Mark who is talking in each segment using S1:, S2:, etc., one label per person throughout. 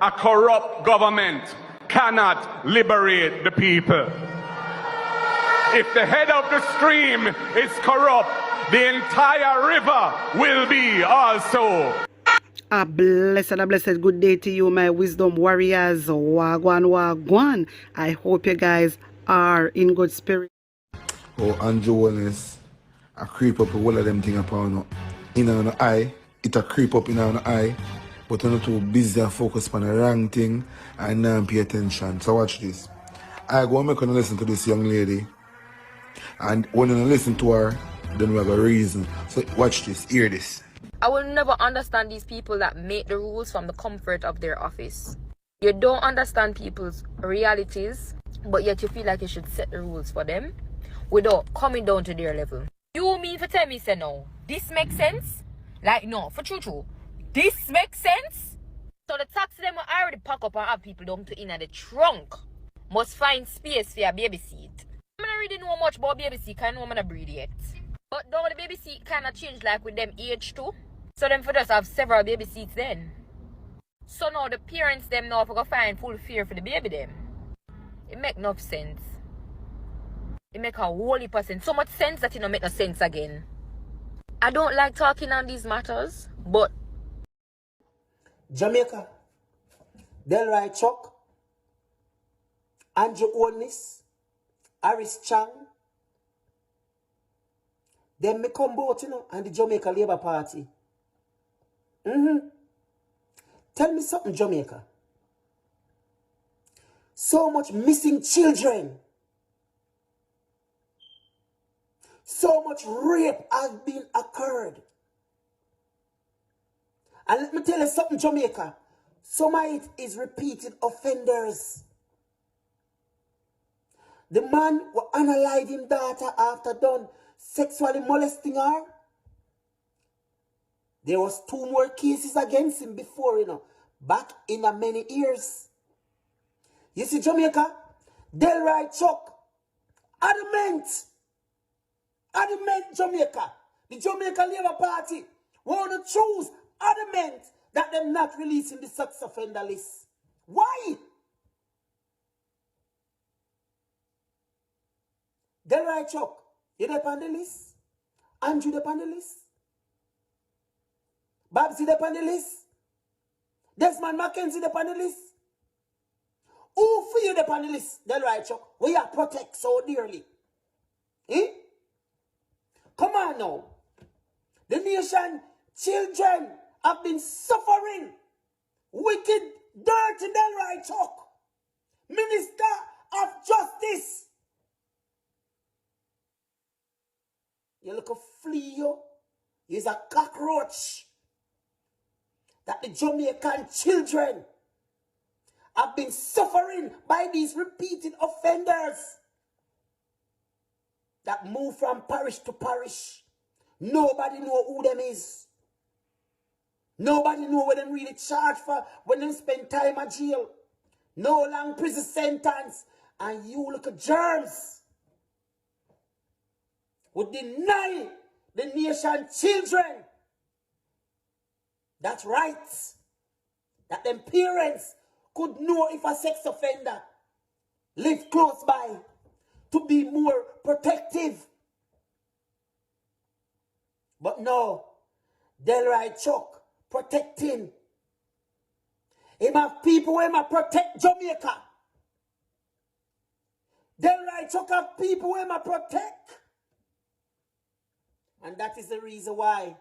S1: A corrupt government cannot liberate the people. If the head of the stream is corrupt, the entire river will be also.
S2: A blessed good day to you, my wisdom warriors. Wagwan, wagwan. I hope you guys are in good spirit.
S3: Oh, Andrew Wellness, I creep up with all of them things upon in an eye. It a creep up in an eye, but I'm not too busy and focus on the wrong thing and not pay attention. So watch this. I go and make you listen to this young lady, and when you listen to her, then we have a reason. So watch this, hear this.
S4: I will never understand these people that make the rules from the comfort of their office. You don't understand people's realities, but yet you feel like you should set the rules for them without coming down to their level. You mean for tell me, say no, this makes sense? Like no, for true, this makes sense? So the taxi them will already pack up and have people down to in the trunk. Must find space for a baby seat. I don't really know much about baby seat, I know I'm not breed yet. But now the baby seat kind of changed like with them age too. So them for just have several baby seats then. So now the parents them now for go find full fear for the baby them. It make no sense. It make a whole heap of sense. So much sense that it don't make no sense again. I don't like talking on these matters, but
S5: Jamaica, Delroy Chuck, Andrew Onlis, Aris Chang, them me come both, and the Jamaica Labour Party. Tell me something, Jamaica. So much missing children. So much rape has been occurred. And let me tell you something, Jamaica. Some of it is repeated offenders. The man who unalive him daughter after done sexually molesting her. There was 2 more cases against him before, back in a many years. You see, Jamaica, Delroy Chuck, adamant, Jamaica, the Jamaica Labour Party want to choose adamant that them not releasing the sex offender list. Why? Delroy Chuck, you there on the list? Andrew there on the list? Babsy there on the list? Desmond Mackenzie there on the list? Who for you there on the list, Delroy Chuck? We are protect so dearly. Come on now. The nation, children have been suffering. Wicked, dirty Delroy Chuck, Minister of Justice. You look a flea, yo. He's a cockroach. That the Jamaican children have been suffering by these repeated offenders that move from parish to parish. Nobody know who them is. Nobody know what them really charge for when them spend time at jail. No long prison sentence. And you look at germs. Would deny the nation children that right, that them parents could know if a sex offender lived close by to be more protective. But no, Delroy Chuck protecting. Him have people who him protect Jamaica. Delroy Chuck have people who him protect. And that is the reason why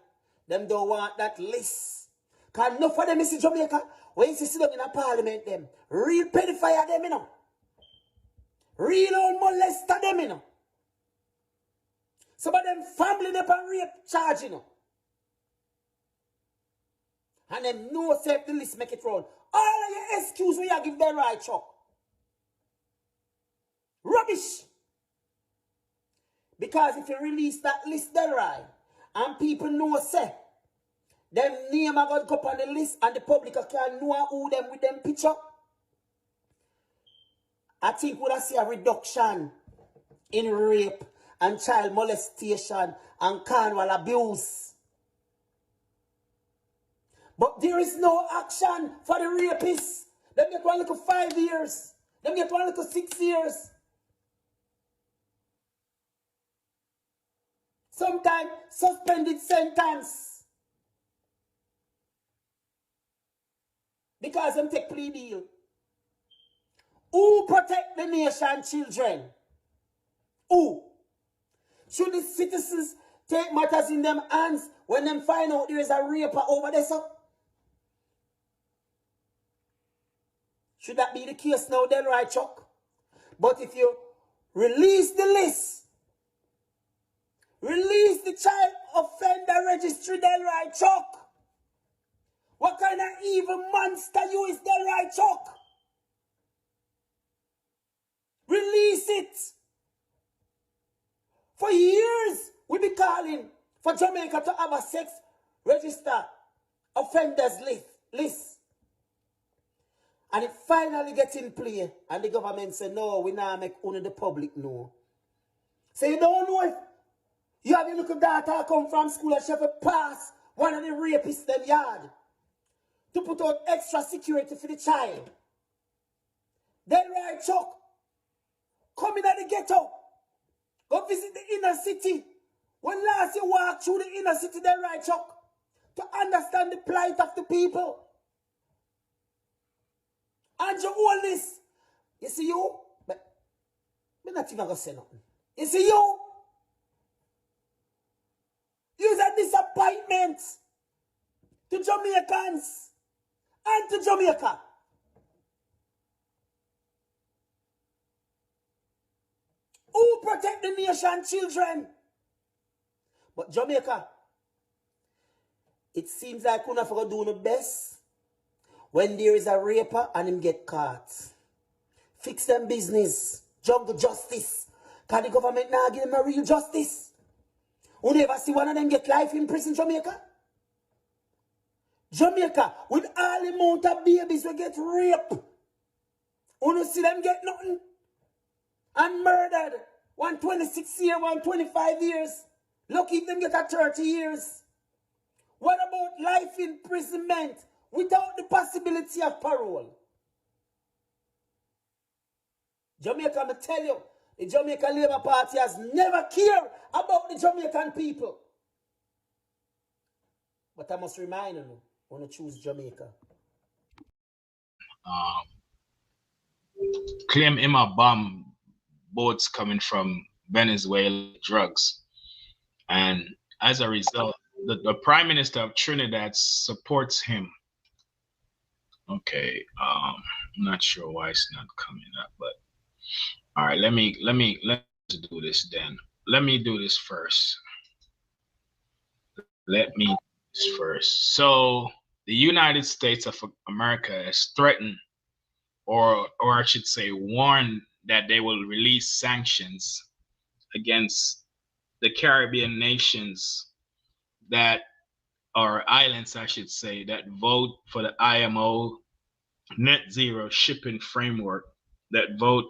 S5: them don't want that list. Because enough of them is in Jamaica, when you sit down in a parliament, them real pedophile them, real old molester them, Some of them family them on rape charge, And them no self the list make it round. All of your excuse when you give them right chuck. Rubbish. Because if you release that list then right, and people know say, them name are going to go up on the list and the public can know who them with them picture, I think we'll see a reduction in rape and child molestation and carnal abuse. But there is no action for the rapists Them get one little 5 years. Them get one little 6 years. Sometimes suspended sentence. Because them take plea deal. Who protect the nation, children? Who? Should the citizens take matters in them hands when them find out there is a raper over there, sir? Should that be the case now, then, right, Chuck? But if you release the list, release the child offender registry, then, right, Chuck? What kind of evil monster you is, then, right, Chuck? Release it. For years, we be calling for Jamaica to have a sex register offenders list. And it finally gets in play. And the government say, no, we now make only the public know. So you don't know if you have your little daughter come from school and she have to pass one of the rapists them yard to put out extra security for the child. Then right, Chuck, come in at the ghetto. Go visit the inner city. When last you walk through the inner city, then right, Chuck, to understand the plight of the people. And you all this. You see you? But I'm not even going to say nothing. You see you? You're a disappointment to Jamaicans and to Jamaica. Who protect the nation, children? But Jamaica, it seems like we're not going to do the best when there is a raper and him get caught. Fix them business. Jungle justice. Because the government now give them a real justice. You never see one of them get life in prison, Jamaica? Jamaica, with all the amount of babies we get raped, you don't see them get nothing. And murdered. 126 years, 125 years. Lucky if them get a 30 years. What about life imprisonment without the possibility of parole? Jamaica, I tell you, the Jamaican Labour Party has never cared about the Jamaican people. But I must remind you, I want to choose Jamaica.
S6: Claim him a bomb boats coming from Venezuela drugs. And as a result, the Prime Minister of Trinidad supports him. Okay, I'm not sure why it's not coming up, but all right, let's do this then. Let me do this first. So the United States of America has threatened, or I should say warned, that they will release sanctions against the Caribbean nations that, or islands, I should say, that vote for the IMO net zero shipping framework, that vote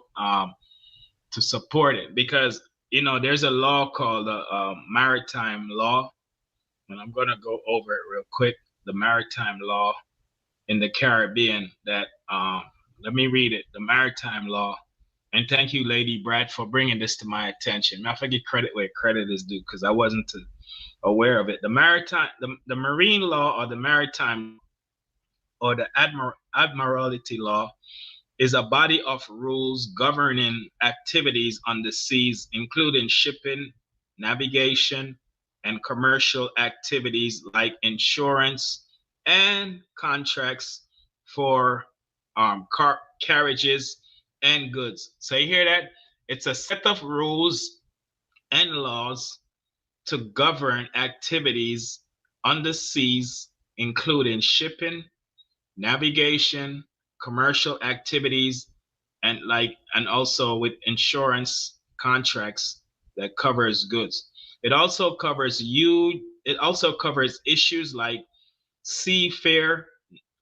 S6: to support it. Because, you know, there's a law called the maritime law, and I'm going to go over it real quick. The maritime law in the Caribbean that, let me read it, the maritime law. And thank you, Lady Brad, for bringing this to my attention. I forget credit where credit is due, because I wasn't aware of it. The maritime, the marine law, or the maritime, or the admiralty law, is a body of rules governing activities on the seas, including shipping, navigation, and commercial activities like insurance and contracts for carriages and goods. So you hear that? It's a set of rules and laws to govern activities on the seas, including shipping, navigation, commercial activities, and also with insurance contracts that covers goods. It also covers issues like seafarer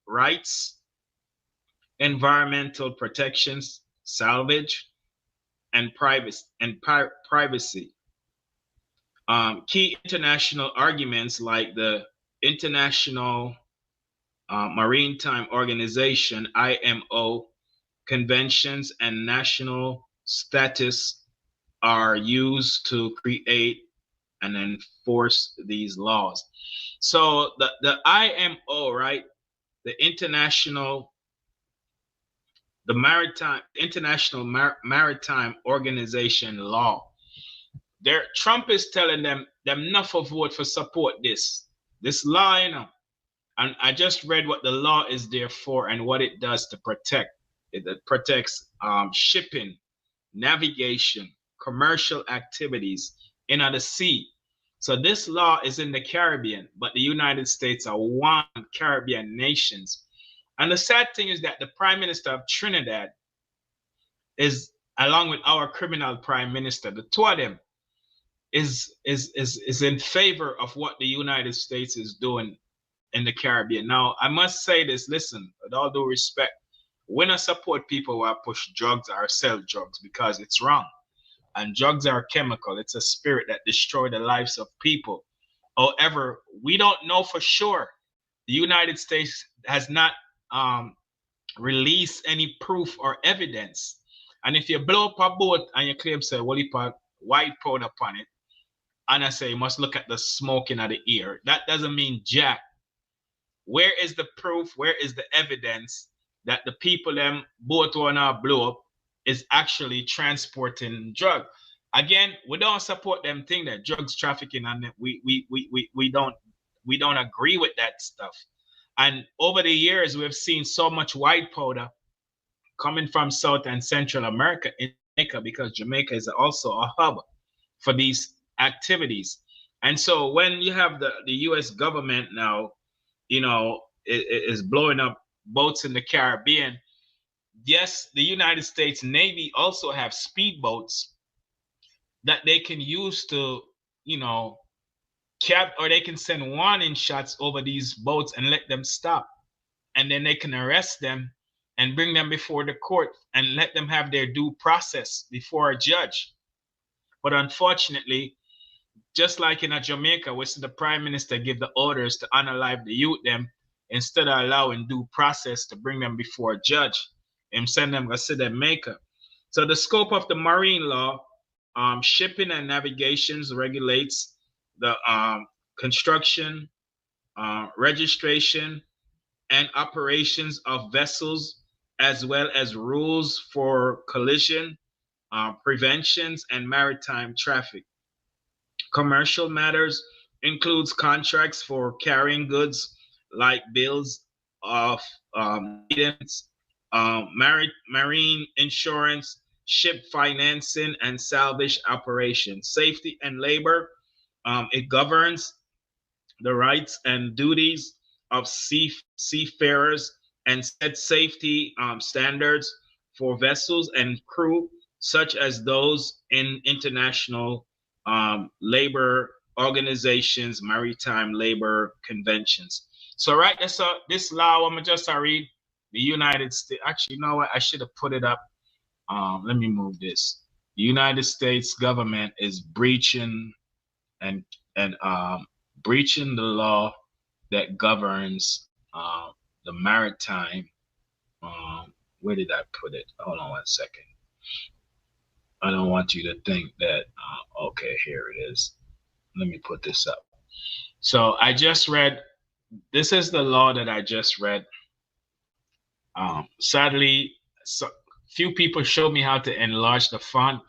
S6: rights, environmental protections, salvage, and privacy. Key international arguments like the International Maritime Organization, IMO, conventions and national status are used to create and enforce these laws. So the IMO, right, the International Maritime Organization law, there Trump is telling them enough of vote for support this law, you know. And I just read what the law is there for and what it does to protect. It protects shipping, navigation, commercial activities in the sea. So this law is in the Caribbean, but the United States are one Caribbean nations. And the sad thing is that the Prime Minister of Trinidad is, along with our criminal Prime Minister, the two of them is in favor of what the United States is doing in the Caribbean. Now, I must say this, listen, with all due respect, we don't support people who are push drugs or sell drugs because it's wrong. And drugs are a chemical. It's a spirit that destroys the lives of people. However, we don't know for sure. The United States has not released any proof or evidence. And if you blow up a boat and you claim, say, well, you put white powder upon it, and I say, you must look at the smoke in the ear. That doesn't mean jack. Where is the proof? Where is the evidence that the people them boat wanna blow up is actually transporting drug? Again, we don't support them thing that drugs trafficking, and we don't agree with that stuff. And over the years, we've seen so much white powder coming from South and Central America in Jamaica, because Jamaica is also a hub for these activities. And so when you have the US government now, you know, is blowing up boats in the Caribbean. Yes, the United States Navy also have speedboats that they can use to, you know, or they can send warning shots over these boats and let them stop. And then they can arrest them and bring them before the court and let them have their due process before a judge. But unfortunately, just like in a Jamaica, where the Prime Minister give the orders to unalive the youth them, instead of allowing due process to bring them before a judge, and send them to Jamaica. So the scope of the marine law, shipping and navigations regulates the construction, registration, and operations of vessels, as well as rules for collision, preventions, and maritime traffic. Commercial matters includes contracts for carrying goods like bills of items, marine insurance, ship financing, and salvage operations. Safety and labor, it governs the rights and duties of seafarers and set safety standards for vessels and crew, such as those in international labor organizations, maritime labor conventions. So right, this law, I'm just read the United States. Actually, you know what? I should have put it up. Let me move this. The United States government is breaching and breaching the law that governs the maritime. Where did I put it? Hold on 1 second. I don't want you to think that, okay, here it is. Let me put this up. So I just read, this is the law that I just read. Sadly, few people showed me how to enlarge the font,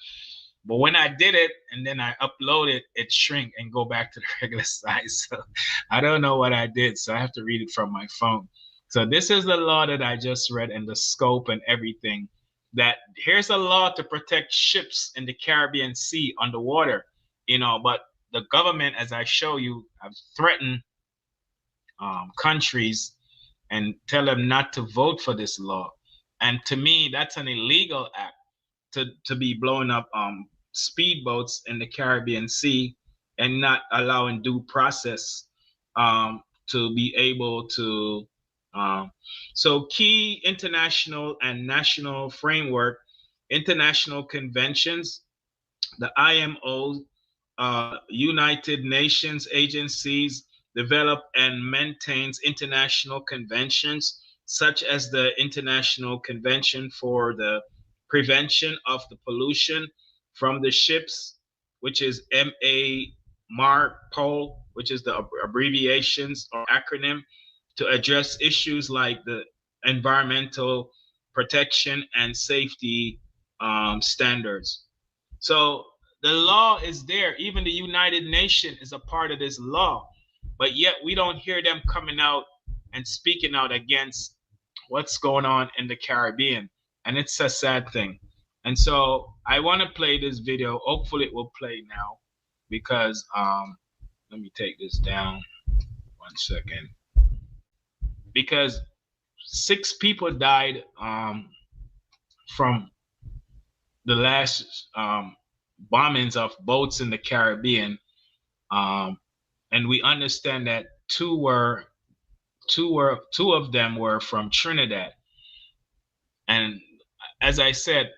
S6: but when I did it and then I upload it, it shrink and go back to the regular size. So I don't know what I did, so I have to read it from my phone. So this is the law that I just read, and the scope and everything. That here's a law to protect ships in the Caribbean Sea underwater, you know, but the government, as I show you, have threatened countries and tell them not to vote for this law. And to me, that's an illegal act to be blowing up speedboats in the Caribbean Sea and not allowing due process to be able to. So key international and national framework, international conventions, the IMO, United Nations agencies, develop and maintains international conventions, such as the International Convention for the Prevention of the Pollution from the Ships, which is MARPOL, which is the abbreviations or acronym, to address issues like the environmental protection and safety standards. So the law is there. Even the United Nations is a part of this law, but yet we don't hear them coming out and speaking out against what's going on in the Caribbean. And it's a sad thing. And so I want to play this video. Hopefully it will play now, because let me take this down 1 second. Because 6 people died from the last bombings of boats in the Caribbean, and we understand that two of them were from Trinidad. And as I said,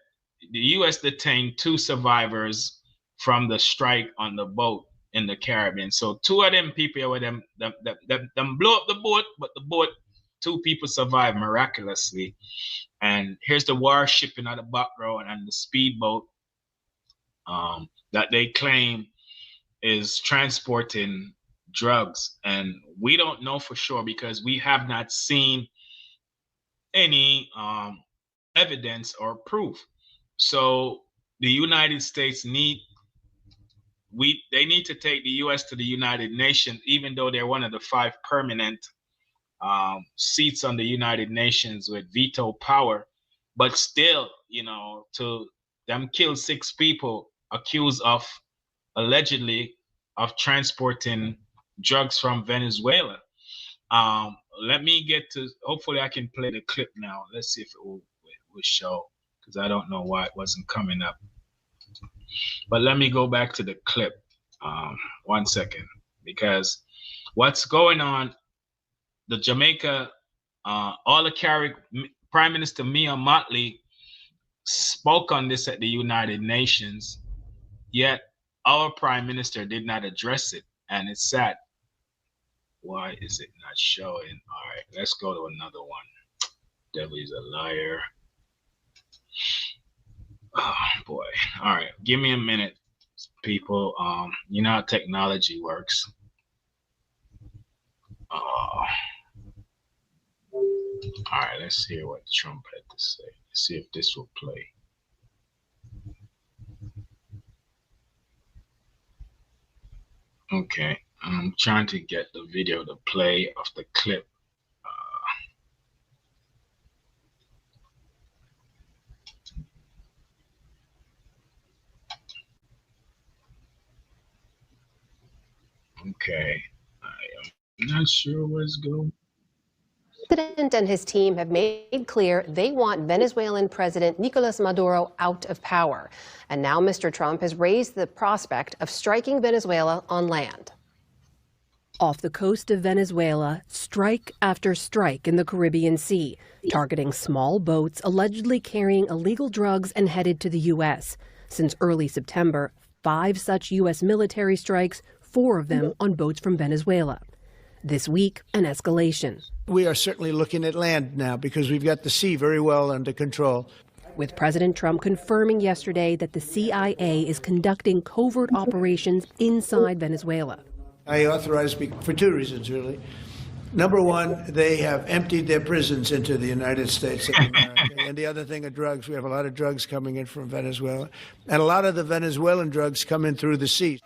S6: the U.S. detained 2 survivors from the strike on the boat in the Caribbean. So 2 of them people with them blew up the boat, but the boat, 2 people survived miraculously. And here's the warship in the background and the speedboat that they claim is transporting drugs. And we don't know for sure, because we have not seen any evidence or proof. So the United States need to take the U.S. to the United Nations, even though they're one of the 5 permanent seats on the United Nations with veto power. But still, to them kill 6 people accused of allegedly of transporting drugs from Venezuela. Let me get to, hopefully I can play the clip now. Let's see if it will show, because I don't know why it wasn't coming up. But let me go back to the clip 1 second, because what's going on, the Jamaica, Prime Minister Mia Mottley spoke on this at the United Nations, yet our Prime Minister did not address it, and it's sad. Why is it not showing? All right, let's go to another one. Devil is a liar. Oh boy. All right, give me a minute, people. You know how technology works. All right, let's hear what Trump had to say. Let's see if this will play. Okay, I'm trying to get the video to play of the clip. Okay, I am not sure what's going.
S7: The president and his team have made clear they want Venezuelan President Nicolas Maduro out of power. And now Mr. Trump has raised the prospect of striking Venezuela on land. Off the coast of Venezuela, strike after strike in the Caribbean Sea, targeting small boats allegedly carrying illegal drugs and headed to the U.S. Since early September, 5 such U.S. military strikes, 4 of them on boats from Venezuela. This week, an escalation.
S8: We are certainly looking at land now because we've got the sea very well under control.
S7: With President Trump confirming yesterday that the CIA is conducting covert operations inside Venezuela.
S8: I authorized for 2 reasons, really. Number one, they have emptied their prisons into the United States of America. And the other thing are drugs. We have a lot of drugs coming in from Venezuela. And a lot of the Venezuelan drugs come in through the sea.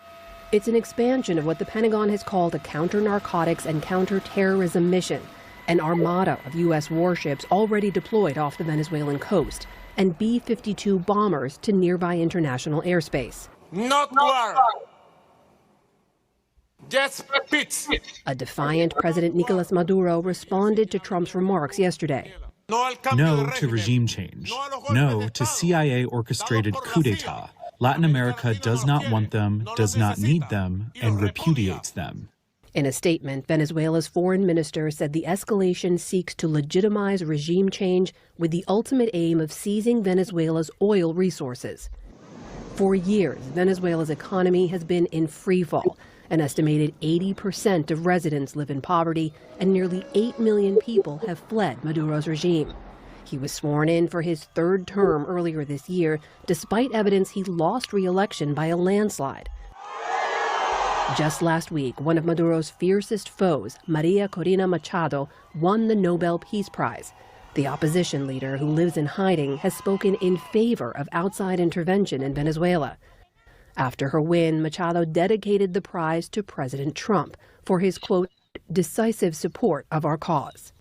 S7: It's an expansion of what the Pentagon has called a counter-narcotics and counter-terrorism mission, an armada of U.S. warships already deployed off the Venezuelan coast, and B-52 bombers to nearby international airspace.
S9: Not war, just peace.
S7: A defiant President Nicolas Maduro responded to Trump's remarks yesterday.
S10: No to regime change. No to CIA-orchestrated coup d'etat. Latin America does not want them, does not need them, and repudiates them.
S7: In a statement, Venezuela's foreign minister said the escalation seeks to legitimize regime change with the ultimate aim of seizing Venezuela's oil resources. For years, Venezuela's economy has been in freefall, An estimated 80% of residents live in poverty, and nearly 8 million people have fled Maduro's regime. He was sworn in for his third term earlier this year, despite evidence he lost re-election by a landslide. Just last week, one of Maduro's fiercest foes, Maria Corina Machado, won the Nobel Peace Prize. The opposition leader, who lives in hiding, has spoken in favor of outside intervention in Venezuela. After her win, Machado dedicated the prize to President Trump for his, quote, decisive support of our cause.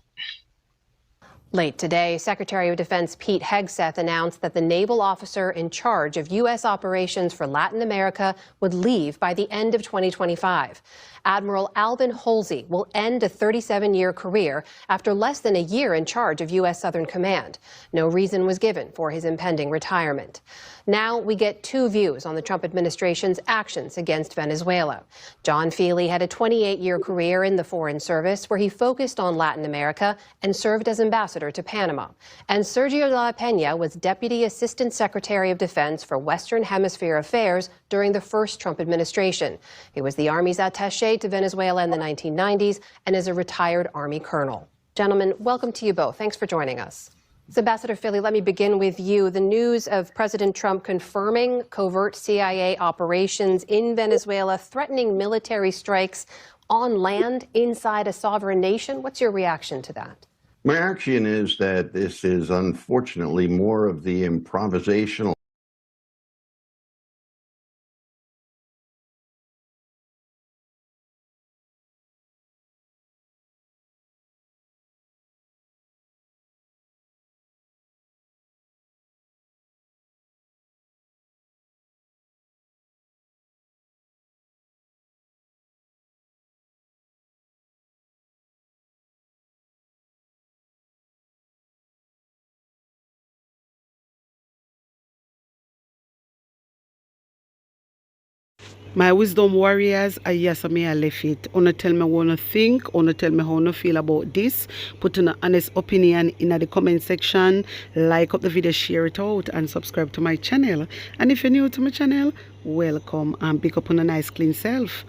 S7: Late today, Secretary of Defense Pete Hegseth announced that the naval officer in charge of U.S. operations for Latin America would leave by the end of 2025. Admiral Alvin Holsey will end a 37-year career after less than a year in charge of U.S. Southern Command. No reason was given for his impending retirement. Now we get two views on the Trump administration's actions against Venezuela. John Feely had a 28-year career in the Foreign Service where he focused on Latin America and served as ambassador to Panama. And Sergio de la Peña was Deputy Assistant Secretary of Defense for Western Hemisphere Affairs during the first Trump administration. He was the Army's attaché to Venezuela in the 1990s and is a retired Army colonel. Gentlemen, welcome to you both. Thanks for joining us. So, Ambassador Feely, let me begin with you. The news of President Trump confirming covert CIA operations in Venezuela, threatening military strikes on land inside a sovereign nation. What's your reaction to that?
S11: My reaction is that this is unfortunately more of the improvisational
S2: My wisdom warriors, I yes, I left it. Wanna tell me what you think, wanna tell me how you feel about this. Put an honest opinion in the comment section. Like up the video, share it out, and subscribe to my channel. And if you're new to my channel, welcome and pick up on a nice clean self.